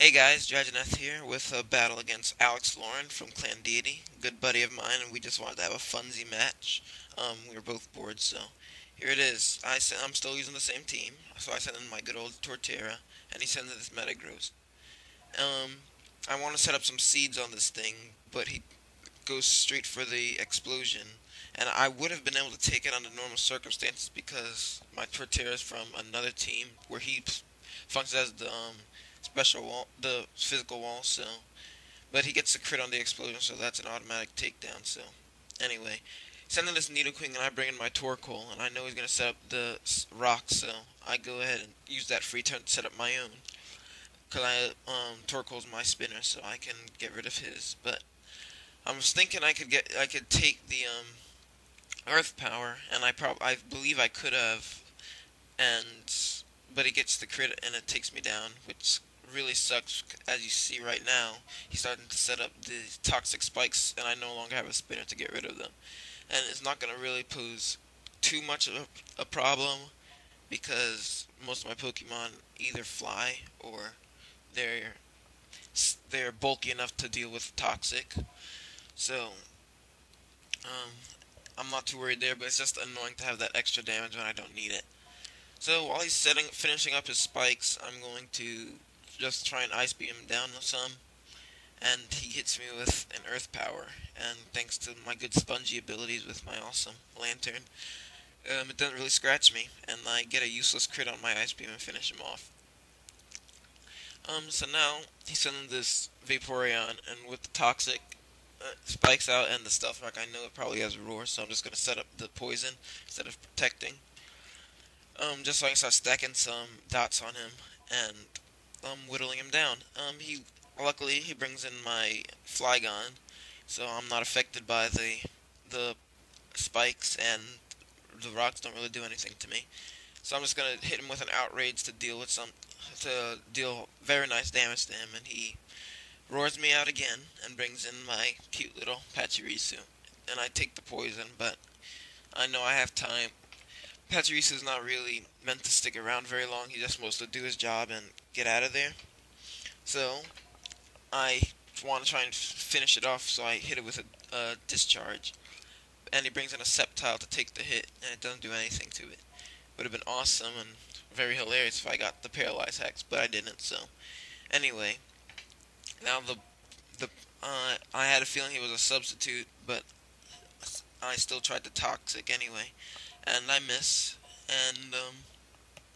Hey guys, Draginath here with a battle against AlexLauren from Clan Deity, good buddy of mine, and we just wanted to have a funsy match. We were both bored, so here it is. I'm still using the same team, so I sent in my good old Torterra, and he sends in his Metagross. Um, I want to set up some seeds on this thing, but he goes straight for the explosion, and I would have been able to take it under normal circumstances because my Torterra is from another team where he functions as the special wall, the physical wall. So, but he gets the crit on the explosion, so that's an automatic takedown. So, anyway, sending this Nidoking, and I bring in my Torkoal, and I know he's gonna set up the rock, so I go ahead and use that free turn to set up my own. Cause Torkoal's my spinner, so I can get rid of his. But I was thinking I could take the Earth Power, and I believe I could have, and but he gets the crit and it takes me down, which really sucks. As you see right now, he's starting to set up the toxic spikes, and I no longer have a spinner to get rid of them. And it's not going to really pose too much of a problem because most of my Pokemon either fly or they're they're bulky enough to deal with toxic. So um, I'm not too worried there, but it's just annoying to have that extra damage when I don't need it. So while he's finishing up his spikes, I'm going to just try and ice beam him down some, and he hits me with an earth power. And thanks to my good spongy abilities with my awesome lantern, it doesn't really scratch me, and I get a useless crit on my ice beam and finish him off. So now he's sending this Vaporeon, and with the toxic spikes out and the stuff, like I know it probably has a roar, so I'm just gonna set up the poison instead of protecting. Just so I can start stacking some dots on him and whittling him down. Luckily he brings in my Flygon, so I'm not affected by the spikes, and the rocks don't really do anything to me. So I'm just gonna hit him with an outrage to deal very nice damage to him, and he roars me out again and brings in my cute little Pachirisu, and I take the poison, but I know I have time. Pachirisu is not really meant to stick around very long. He's just supposed to do his job and get out of there. So I want to try and finish it off, so I hit it with a discharge. And he brings in a Sceptile to take the hit, and it doesn't do anything to it. Would have been awesome and very hilarious if I got the Paralyze Hex, but I didn't. So anyway, now the I had a feeling he was a substitute, but I still tried the Toxic anyway, and I miss. And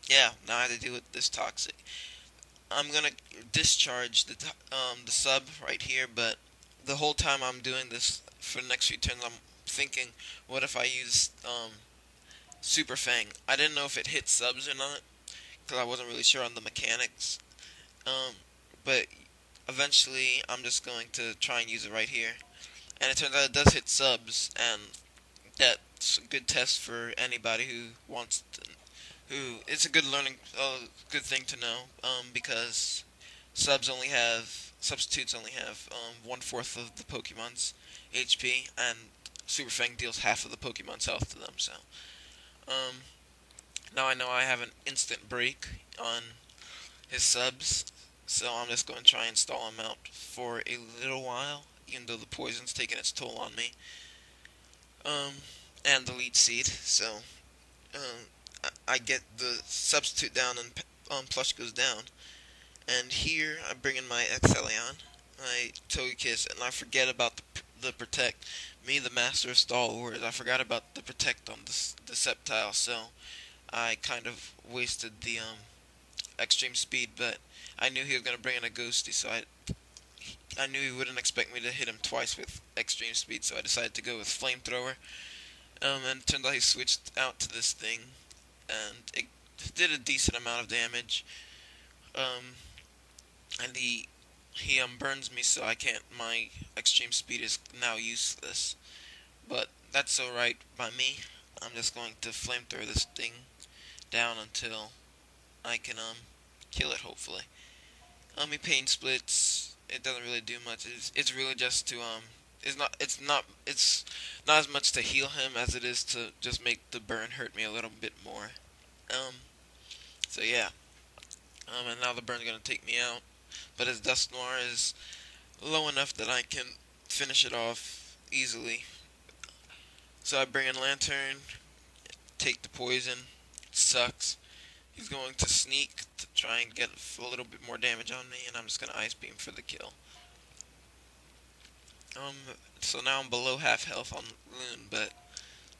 yeah, now I have to deal with this Toxic. I'm gonna discharge the sub right here, but the whole time I'm doing this for the next few turns, I'm thinking, what if I use Super Fang? I didn't know if it hit subs or not, because I wasn't really sure on the mechanics. But eventually, I'm just going to try and use it right here. And it turns out it does hit subs, and that's a good test for anybody who wants to, who it's a good thing to know, because substitutes only have 1/4 of the Pokemon's HP, and Super Fang deals half of the Pokemon's health to them. So um, now I know I have an instant break on his subs, so I'm just going to try and stall him out for a little while, even though the poison's taking its toll on me. Um, and the lead seed, so I get the substitute down and Plush goes down. And here I bring in my Excellion, my Togekiss, and I forget about the Protect. Me, the master of Stalwart, I forgot about the Protect on the Sceptile, so I kind of wasted the extreme speed, but I knew he was going to bring in a Ghosty, so I knew he wouldn't expect me to hit him twice with extreme speed, so I decided to go with Flamethrower. And it turned out he switched out to this thing, and it did a decent amount of damage. And he burns me, so I can't. My extreme speed is now useless, but that's alright by me. I'm just going to flamethrower this thing down until I can kill it. Hopefully, he pain splits. It doesn't really do much. It's really just to it's not as much to heal him as it is to just make the burn hurt me a little bit more. So yeah. And now the burn's gonna take me out. but his Dust Noir is low enough that I can finish it off easily. So I bring in Lantern, take the poison. It sucks. He's going to sneak to try and get a little bit more damage on me, and I'm just going to Ice Beam for the kill. So now I'm below half health on Loon, but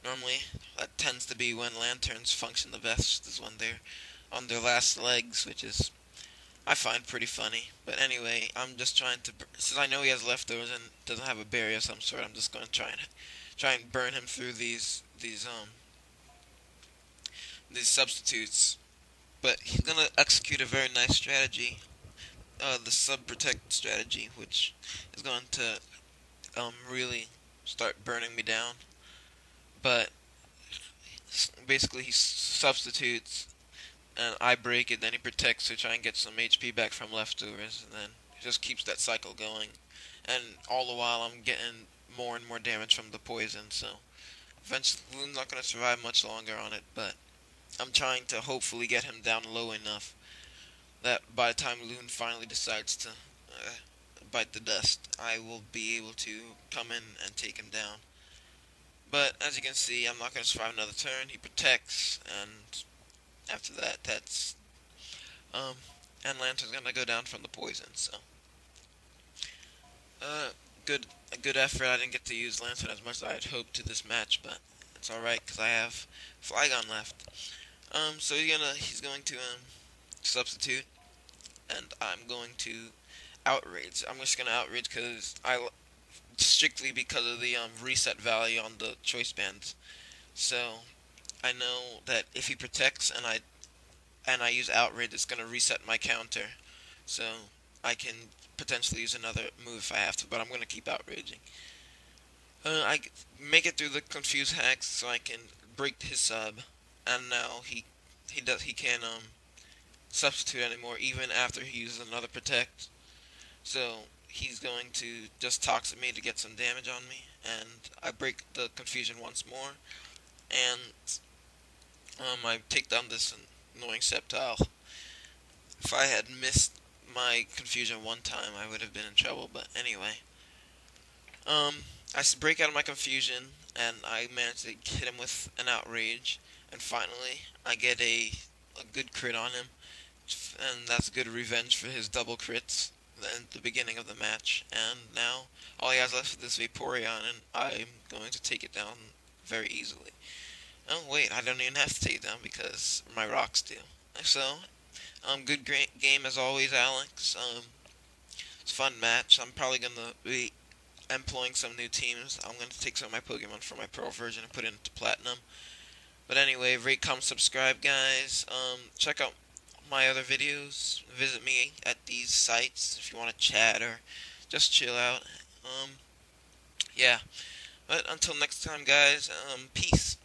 normally that tends to be when Lanterns function the best, is when they're on their last legs, which is, I find, pretty funny. But anyway, I'm just trying to, since I know he has leftovers and doesn't have a barrier of some sort, I'm just going to try and burn him through these substitutes. But he's going to execute a very nice strategy, the sub-protect strategy, which is going to really start burning me down. But basically he substitutes, and I break it, then he protects to try and get some HP back from leftovers, and then he just keeps that cycle going. And all the while I'm getting more and more damage from the poison, so eventually Loon's not going to survive much longer on it, but I'm trying to hopefully get him down low enough that by the time Loon finally decides to bite the dust, I will be able to come in and take him down. But as you can see, I'm not going to survive another turn. He protects, and after that, that's and Lantern's going to go down from the poison. So a good effort. I didn't get to use Lantern as much as I had hoped to this match, but it's all right because I have Flygon left. So he's going to substitute, and I'm going to outrage. I'm just going to outrage strictly because of the reset value on the choice bands. So I know that if he protects and I use outrage, it's going to reset my counter. So I can potentially use another move if I have to, but I'm going to keep outraging. I make it through the confused hacks so I can break his sub, and now he can't substitute anymore even after he uses another protect. So he's going to just toxic me to get some damage on me, and I break the confusion once more, and I take down this annoying Sceptile. If I had missed my confusion one time, I would have been in trouble, but anyway. I break out of my confusion, and I manage to hit him with an outrage, and finally I get a good crit on him, and that's good revenge for his double crits at the beginning of the match. And now all he has left is this Vaporeon, and I'm going to take it down very easily. Oh wait, I don't even have to take it down because my rocks do. So, good game as always, Alex. It's a fun match. I'm probably going to be employing some new teams. I'm going to take some of my Pokemon from my Pearl version and put it into Platinum. But anyway, rate, comment, subscribe, guys. Check out my other videos. Visit me at these sites if you want to chat or just chill out. Yeah. But until next time, guys, peace.